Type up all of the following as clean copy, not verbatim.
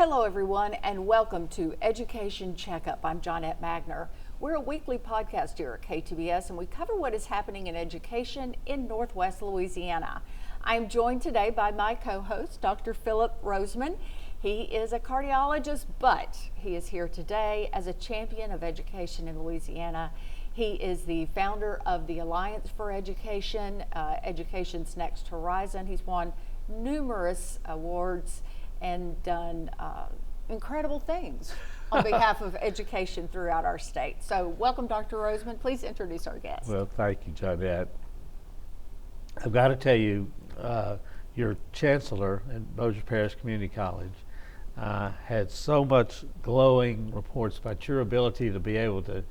Hello everyone and welcome to Education Checkup. I'm Johnette Magner. We're a weekly podcast here at KTBS and we cover what is happening in education in Northwest Louisiana. I'm joined today by my co-host, Dr. Phillip Rozeman. He is a cardiologist, but he is here today as a champion of education in Louisiana. He is the founder of the Alliance for Education, Education's Next Horizon. He's won numerous awards and done incredible things on behalf of education throughout our state. So welcome, Dr. Rozeman. Please introduce our guest. Well, thank you, Johnette. I've got to tell you, your Chancellor at Bossier Parish Community College had so much glowing reports about your ability to be able to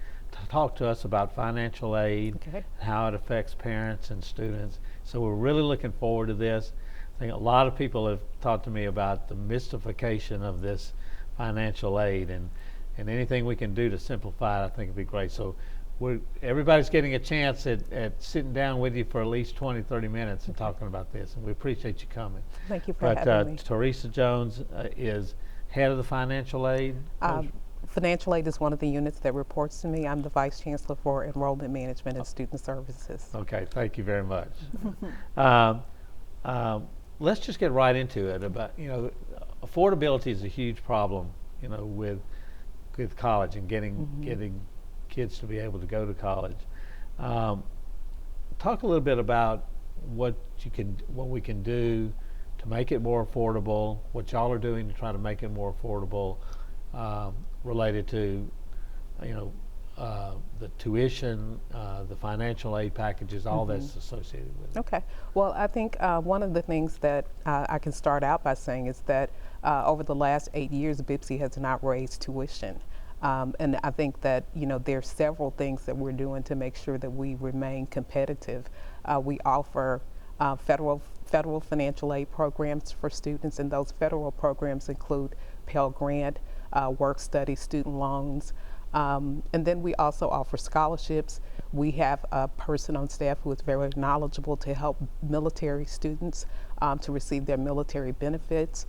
talk to us about financial aid, Okay. how it affects parents and students. So we're really looking forward to this. I think a lot of people have talked to me about the mystification of this financial aid, and anything we can do to simplify it, I think would be great. So everybody's getting a chance at sitting down with you for at least 20, 30 minutes and talking about this, and we appreciate you coming. Thank you for having me. Teresa Jones is head of the financial aid. Financial aid is one of the units that reports to me. I'm the Vice Chancellor for Enrollment Management and Student Services. Okay, thank you very much. Let's just get right into it. About, affordability is a huge problem, with college and getting kids to be able to go to college. Talk a little bit about what we can do to make it more affordable, what y'all are doing to try to make it more affordable, related to, the tuition, the financial aid packages, all that's associated with it. Okay. Well, I think one of the things that I can start out by saying is that over the last 8 years, BPCC has not raised tuition. And I think that, there's several things that we're doing to make sure that we remain competitive. We offer federal financial aid programs for students, and those federal programs include Pell Grant, work study, student loans, and then we also offer scholarships. We have a person on staff who is very knowledgeable to help military students to receive their military benefits.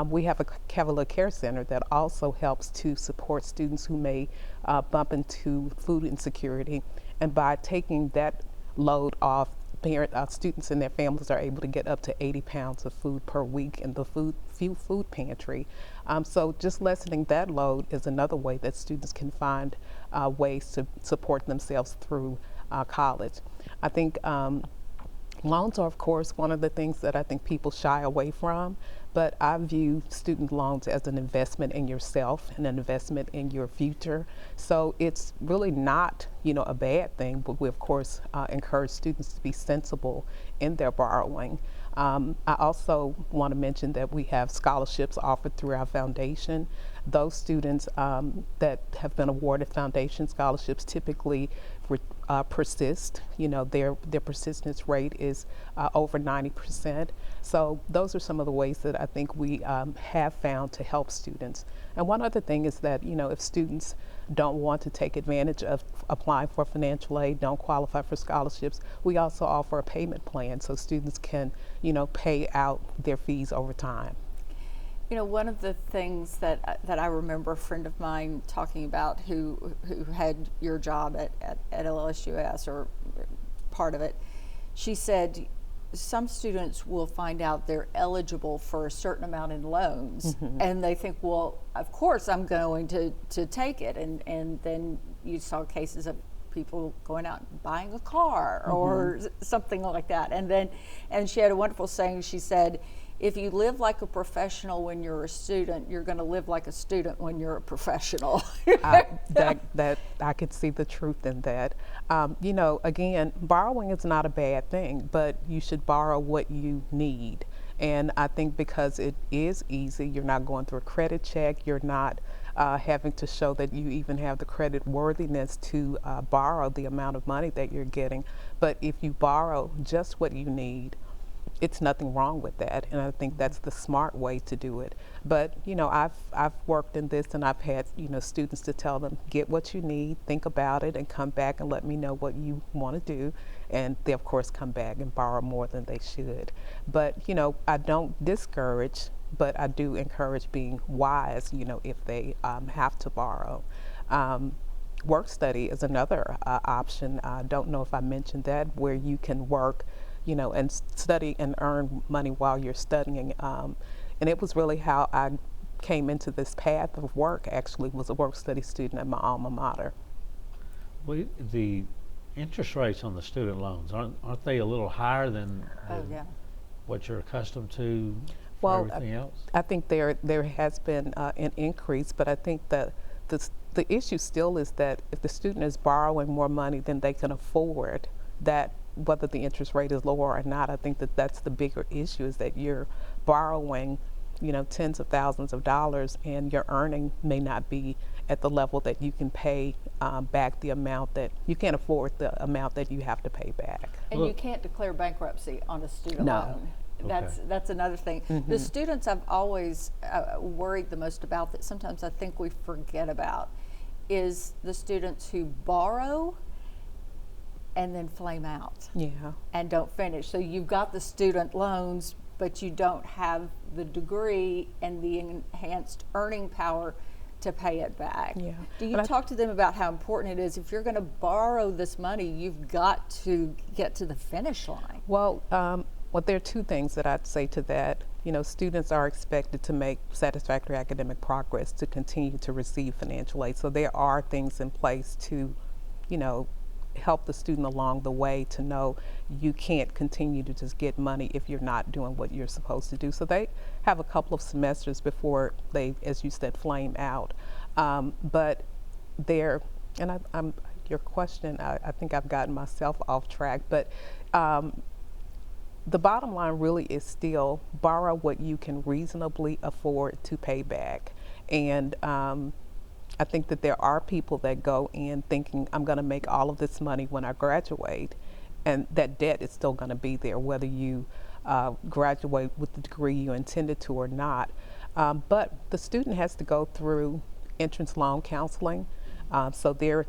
We have a Cavalier Care Center that also helps to support students who may bump into food insecurity. And by taking that load off, students and their families are able to get up to 80 pounds of food per week in the food pantry. So just lessening that load is another way that students can find ways to support themselves through college. I think loans are, of course, one of the things that I think people shy away from, but I view student loans as an investment in yourself and an investment in your future. So it's really not, a bad thing, but we, of course, encourage students to be sensible in their borrowing. I also want to mention that we have scholarships offered through our foundation. Those students that have been awarded foundation scholarships typically persist. Their persistence rate is over 90%. So those are some of the ways that I think we have found to help students. And one other thing is that, if students don't want to take advantage of applying for financial aid, don't qualify for scholarships, we also offer a payment plan so students can, pay out their fees over time. One of the things that I remember a friend of mine talking about who had your job at LSUS or part of it, she said some students will find out they're eligible for a certain amount in loans and they think, well, of course I'm going to take it. And then you saw cases of people going out and buying a car or something like that. And she had a wonderful saying. She said, if you live like a professional when you're a student, you're going to live like a student when you're a professional. That I could see the truth in that. Again, borrowing is not a bad thing, but you should borrow what you need. And I think because it is easy, you're not going through a credit check, you're not having to show that you even have the credit worthiness to borrow the amount of money that you're getting. But if you borrow just what you need, it's nothing wrong with that, and I think that's the smart way to do it. But I've worked in this, and I've had students to tell them, get what you need, think about it, and come back and let me know what you want to do. And they of course come back and borrow more than they should. But I don't discourage but I do encourage being wise, if they have to borrow. Work study is another option. I don't know if I mentioned that, where you can work, and study and earn money while you're studying. And it was really how I came into this path of work, actually, was a work study student at my alma mater. Well, the interest rates on the student loans, aren't they a little higher than Yeah. what you're accustomed to for Well, everything else? I think there has been an increase, but I think that the issue still is that if the student is borrowing more money than they can afford, that whether the interest rate is lower or not, I think that that's the bigger issue, is that you're borrowing, tens of thousands of dollars, and your earning may not be at the level that you can pay back the amount that you can't afford, the amount that you have to pay back. And you can't declare bankruptcy on a student No. loan. That's another thing. The students I've always worried the most about, that sometimes I think we forget about, is the students who borrow and then flame out Yeah. and don't finish. So you've got the student loans, but you don't have the degree and the enhanced earning power to pay it back. Yeah. Do you talk to them about how important it is, if you're going to borrow this money, you've got to get to the finish line? Well, there are two things that I'd say to that. Students are expected to make satisfactory academic progress to continue to receive financial aid. So there are things in place to, help the student along the way to know you can't continue to just get money if you're not doing what you're supposed to do. So they have a couple of semesters before they, as you said, flame out. But they're, and your question, I think I've gotten myself off track, but the bottom line really is still borrow what you can reasonably afford to pay back. And I think that there are people that go in thinking, I'm going to make all of this money when I graduate, and that debt is still going to be there whether you graduate with the degree you intended to or not. But the student has to go through entrance loan counseling, so they're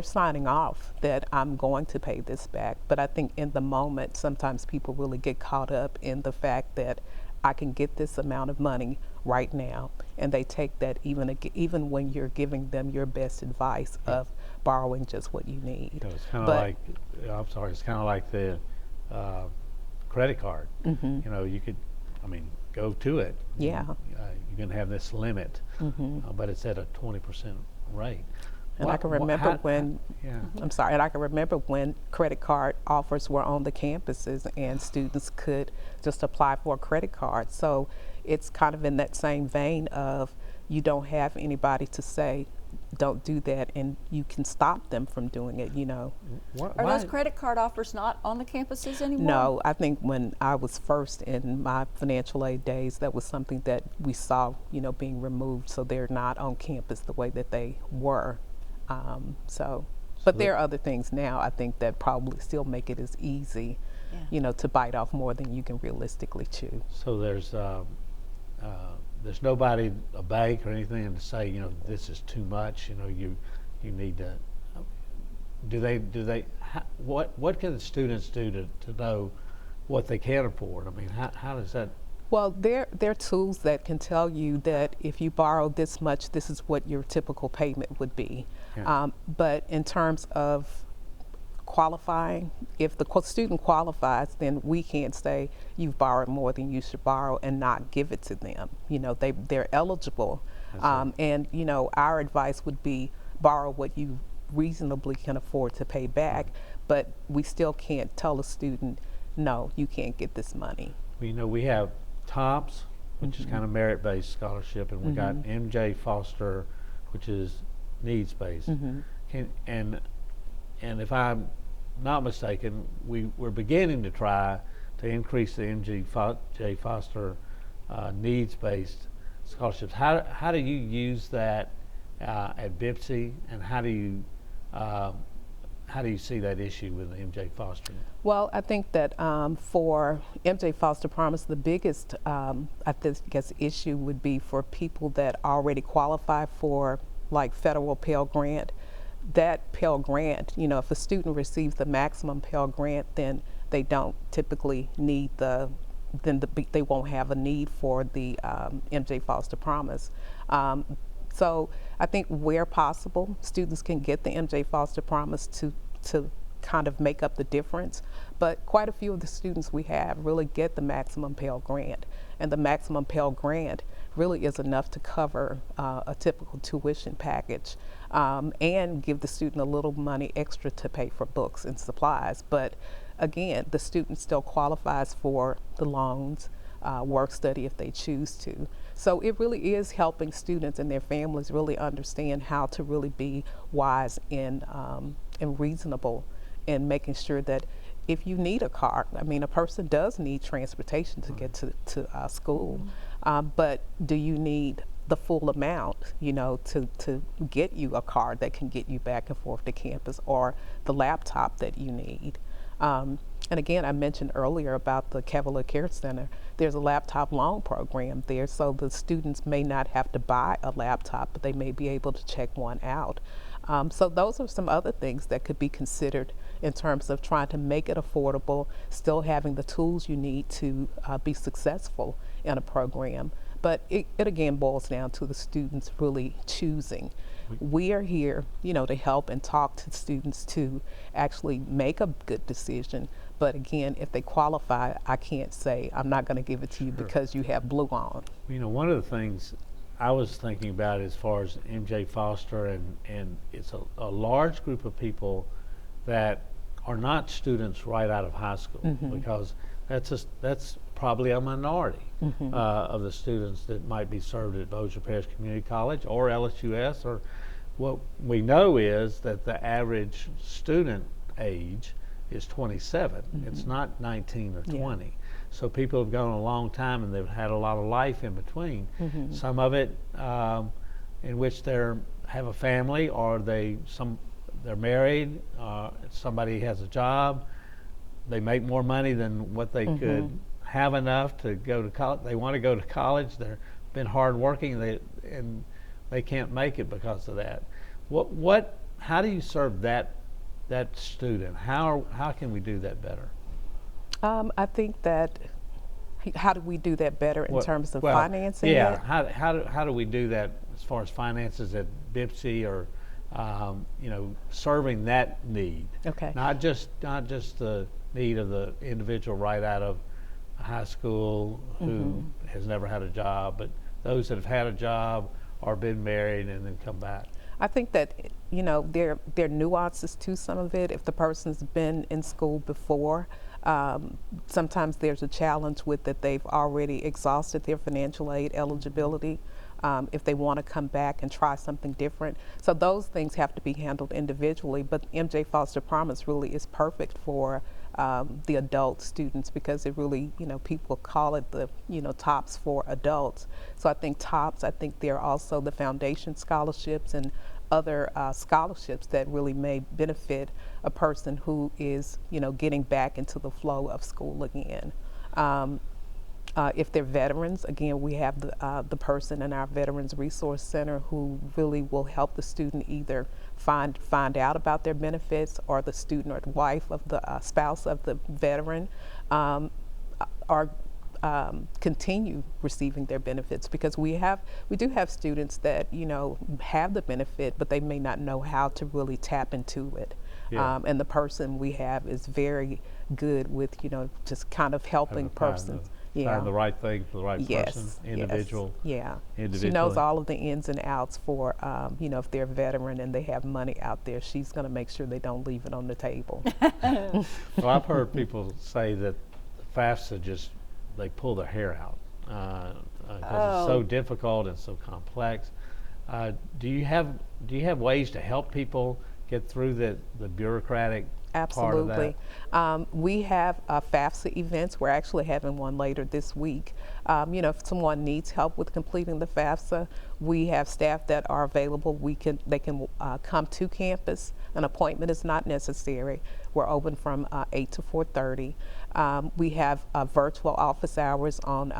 signing off that I'm going to pay this back. But I think in the moment, sometimes people really get caught up in the fact that I can get this amount of money right now, and they take that even when you're giving them your best advice of borrowing just what you need. It's kind of like, it's kind of like the credit card. You could, go to it. Yeah. You can have this limit, but it's at a 20% rate. And I can remember when, yeah. I'm sorry, and I can remember when credit card offers were on the campuses and students could just apply for a credit card. So it's kind of in that same vein of, you don't have anybody to say, don't do that, and you can stop them from doing it, Are those credit card offers not on the campuses anymore? No, I think when I was first in my financial aid days, that was something that we saw, being removed, so they're not on campus the way that they were. But there are other things now, I think, that probably still make it as easy, to bite off more than you can realistically chew. So there's nobody, a bank or anything, to say, this is too much. You need to. What can the students do to know what they can afford? How does that? Well, there are tools that can tell you that if you borrow this much, this is what your typical payment would be. Yeah. But in terms of qualifying, if the student qualifies, then we can't say you've borrowed more than you should borrow and not give it to them. They're eligible. And our advice would be borrow what you reasonably can afford to pay back, but we still can't tell a student, no, you can't get this money. We have TOPS, which is kind of merit-based scholarship, and we got MJ Foster, which is needs-based. And if I'm not mistaken, we're beginning to try to increase the MJ Foster needs-based scholarships. How do you use that at BPCC, and how do you see that issue with MJ Foster? Well, I think that for MJ Foster Promise, the biggest, issue would be for people that already qualify for like federal Pell Grant. That Pell Grant, if a student receives the maximum Pell Grant, then they don't typically need the then they won't have a need for the MJ Foster Promise. So I think where possible, students can get the MJ Foster Promise to kind of make up the difference. But quite a few of the students we have really get the maximum Pell Grant. And the maximum Pell Grant really is enough to cover a typical tuition package and give the student a little money extra to pay for books and supplies. But again, the student still qualifies for the loans, work study if they choose to. So it really is helping students and their families really understand how to really be wise and reasonable in making sure that if you need a car, I mean, a person does need transportation to get to school, but do you need the full amount, you know, to get you a car that can get you back and forth to campus, or the laptop that you need? And again, I mentioned earlier about the Cavalier Care Center. There's a laptop loan program there, so the students may not have to buy a laptop, but they may be able to check one out. So those are some other things that could be considered in terms of trying to make it affordable, still having the tools you need to be successful in a program. But it again boils down to the students really choosing. We are here, you know, to help and talk to students to actually make a good decision. But again, if they qualify, I can't say, I'm not going to give it to you because you have blue on. You know, one of the things I was thinking about as far as MJ Foster, and it's a large group of people that are not students right out of high school, because that's probably a minority of the students that might be served at Bossier Parish Community College or LSUS. Or what we know is that the average student age is 27. It's not 19 or 20. So people have gone a long time and they've had a lot of life in between. Some of it in which they have a family, or they're married, somebody has a job, they make more money than what they could have enough to go to college. They want to go to college, they've been hard working, and they can't make it because of that. How do you serve that student? How can we do that better? I think that, how do we do that better in terms of financing? Yeah, it? how do we do that as far as finances at BPCC, or you know, serving that need? Okay. Not just the need of the individual right out of high school who has never had a job, but those that have had a job or been married and then come back. I think that, you know, there are nuances to some of it. If the person's been in school before, sometimes there's a challenge with that they've already exhausted their financial aid eligibility. If they want to come back and try something different. So those things have to be handled individually, but MJ Foster Promise really is perfect for the adult students, because it really, you know, people call it the, you know, TOPS for adults. So I think TOPS, I think there are also the foundation scholarships and other scholarships that really may benefit a person who is, you know, getting back into the flow of school again. If they're veterans, again, we have the person in our Veterans Resource Center who really will help the student either find out about their benefits, or the student or the wife of the spouse of the veteran, or continue receiving their benefits, because we do have students that, you know, have the benefit, but they may not know how to really tap into it. Yeah. And the person we have is very good with, you know, just kind of helping persons. Find the right thing for the right person, individual. Yeah. She knows all of the ins and outs for, you know, if they're a veteran and they have money out there, she's going to make sure they don't leave it on the table. Well, I've heard people say that FAFSA they pull their hair out because it's so difficult and so complex. Do you have ways to help people get through the bureaucratic part of that? Absolutely. We have FAFSA events. We're actually having one later this week. You know, if someone needs help with completing the FAFSA, we have staff that are available. They can come to campus. An appointment is not necessary. We're open from 8 to 4:30. We have virtual office hours on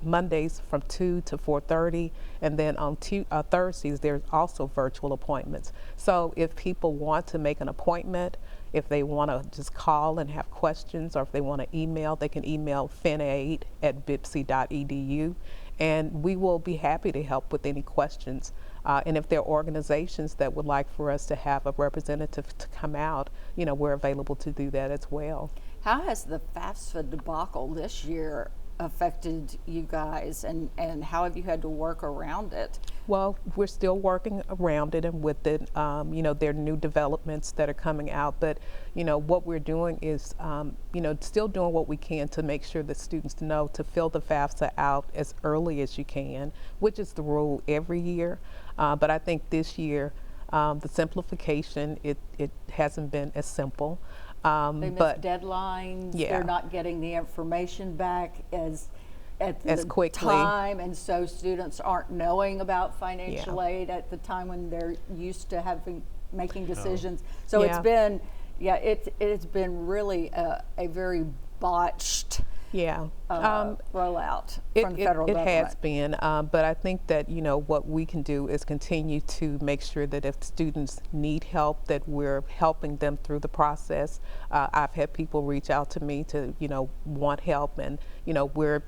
Mondays from 2 to 4:30, and then on Thursdays there's also virtual appointments. So if people want to make an appointment, If they want to just call and have questions, or if they want to email, they can email finaid@bpc.edu, and we will be happy to help with any questions. And if there are organizations that would like for us to have a representative to come out, we're available to do that as well. How has the FAFSA debacle this year affected you guys, and how have you had to work around it? Well, we're still working around it and with it. There are new developments that are coming out, but what we're doing is still doing what we can to make sure that students know to fill the FAFSA out as early as you can, which is the rule every year. But I think this year the simplification, it hasn't been as simple. They missed deadlines. Yeah. They're not getting the information back as quickly. Time, and so students aren't knowing about financial aid at the time when they're used to making decisions. So Yeah. it's been really a very botched rollout from the federal government. It has been, but I think that what we can do is continue to make sure that if students need help, that we're helping them through the process. I've had people reach out to me to want help, and we're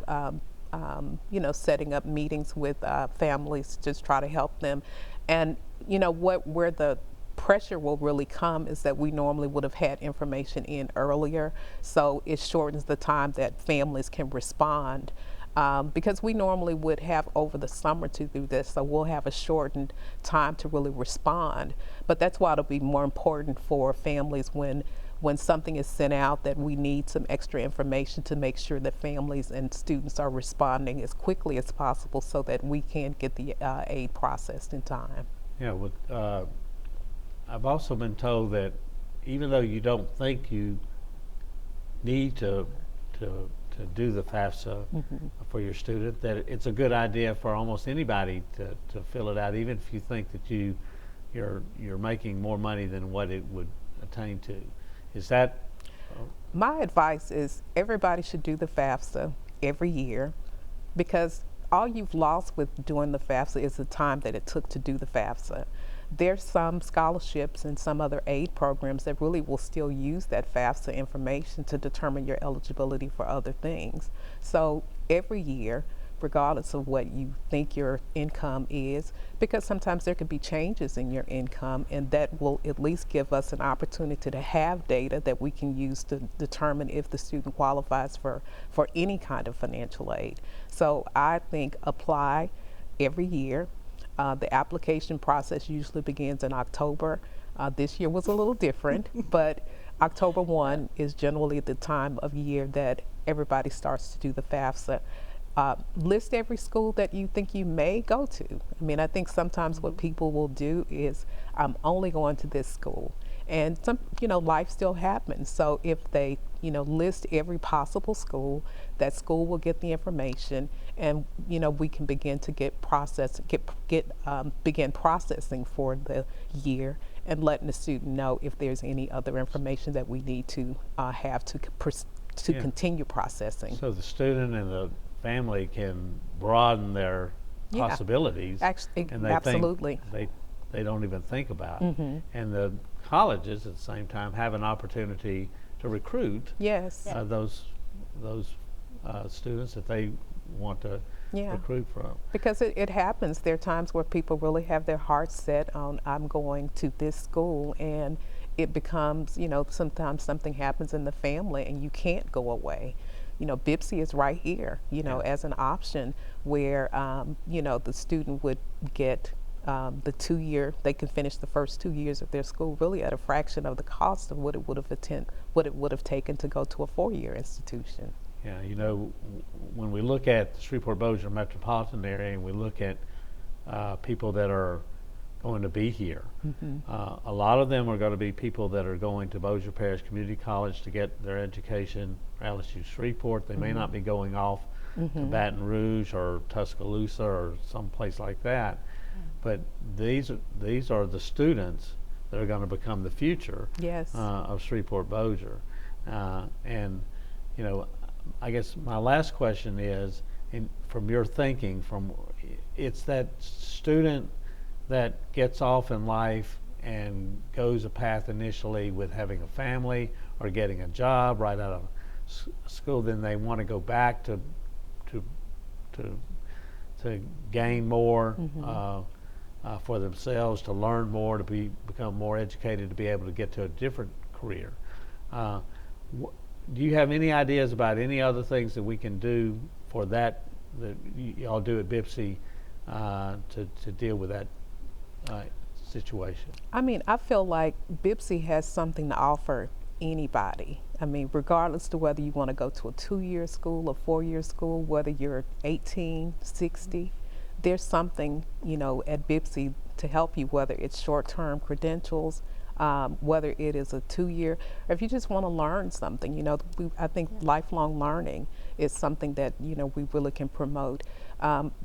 setting up meetings with families to just try to help them. And where the pressure will really come is that we normally would have had information in earlier, so it shortens the time that families can respond, because we normally would have over the summer to do this, so we'll have a shortened time to really respond. But that's why it'll be more important for families when something is sent out that we need some extra information to make sure that families and students are responding as quickly as possible so that we can get the aid processed in time. Yeah, I've also been told that even though you don't think you need to do the FAFSA for your student, that it's a good idea for almost anybody to fill it out, even if you think that you're making more money than what it would attain to. Is that? My advice is everybody should do the FAFSA every year, because all you've lost with doing the FAFSA is the time that it took to do the FAFSA. There's some scholarships and some other aid programs that really will still use that FAFSA information to determine your eligibility for other things. So every year, regardless of what you think your income is, because sometimes there could be changes in your income, and that will at least give us an opportunity to have data that we can use to determine if the student qualifies for any kind of financial aid. So I think apply every year. The application process usually begins in October. This year was a little different, but October 1 is generally the time of year that everybody starts to do the FAFSA. List every school that you think you may go to. I mean, I think sometimes what people will do is, I'm only going to this school. And some, life still happens. So if they, list every possible school, that school will get the information, and we can begin to begin processing for the year, and letting the student know if there's any other information that we need to have to continue processing. So the student and the family can broaden their possibilities. Actually, and they absolutely. They don't even think about. And the colleges at the same time have an opportunity to recruit those students that they want to recruit from. Because it happens. There are times where people really have their hearts set on, I'm going to this school, and it becomes, sometimes something happens in the family and you can't go away. BPCC is right here, as an option where, the student would get the 2-year, they can finish the first 2 years of their school really at a fraction of the cost of what it would have taken to go to a 4-year institution. Yeah, when we look at the Shreveport-Bossier metropolitan area, and we look at people that are going to be here, a lot of them are going to be people that are going to Bossier Parish Community College to get their education, or LSU Shreveport. They may not be going off to Baton Rouge or Tuscaloosa or someplace like that. But these are the students that are going to become the future of Shreveport-Bossier. And I guess my last question is, from your thinking, it's that student that gets off in life and goes a path initially with having a family or getting a job right out of school, then they want to go back to gain more for themselves, to learn more, to become more educated, to be able to get to a different career. Do you have any ideas about any other things that we can do for that y'all do at BPCC to deal with that situation? I mean, I feel like BPCC has something to offer anybody. I mean, regardless to whether you want to go to a 2-year school, a 4-year school, whether you're 18, 60, there's something, you know, at BPCC to help you, whether it's short-term credentials, whether it is a 2-year, or if you just want to learn something. You know, I think lifelong learning is something that, you know, we really can promote.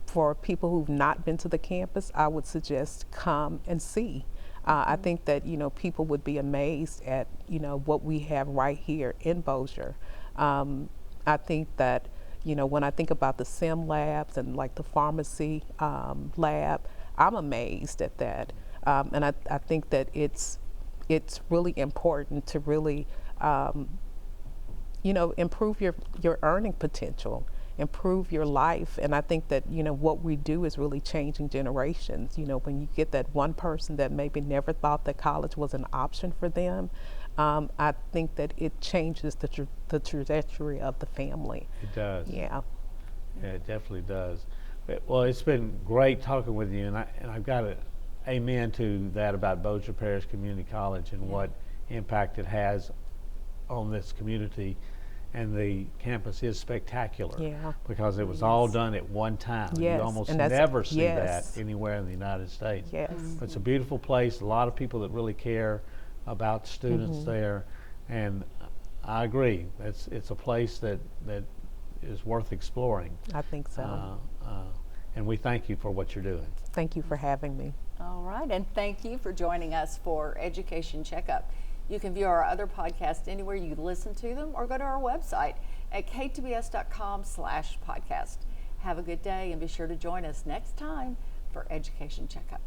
For people who've not been to the campus, I would suggest come and see. I think that, you know, people would be amazed at, you know, what we have right here in Bossier. I think that, you know, when I think about the SIM labs and like the pharmacy lab, I'm amazed at that. And I think that it's really important to really, you know, improve your earning potential, improve your life. And I think that, you know, what we do is really changing generations. You know, when you get that one person that maybe never thought that college was an option for them, I think that it changes the trajectory of the family. It does. Yeah. Yeah, it definitely does. Well, it's been great talking with you, and I've got to amen to that about Bossier Parish Community College and what impact it has on this community. And the campus is spectacular because it was all done at one time. Yes. You almost And never see that anywhere in the United States. Yes. It's a beautiful place, a lot of people that really care about students there, and I agree. It's a place that is worth exploring. I think so. And we thank you for what you're doing. Thank you for having me. All right, and thank you for joining us for Education Checkup. You can view our other podcasts anywhere you listen to them, or go to our website at ktbs.com/podcast. Have a good day, and be sure to join us next time for Education Checkup.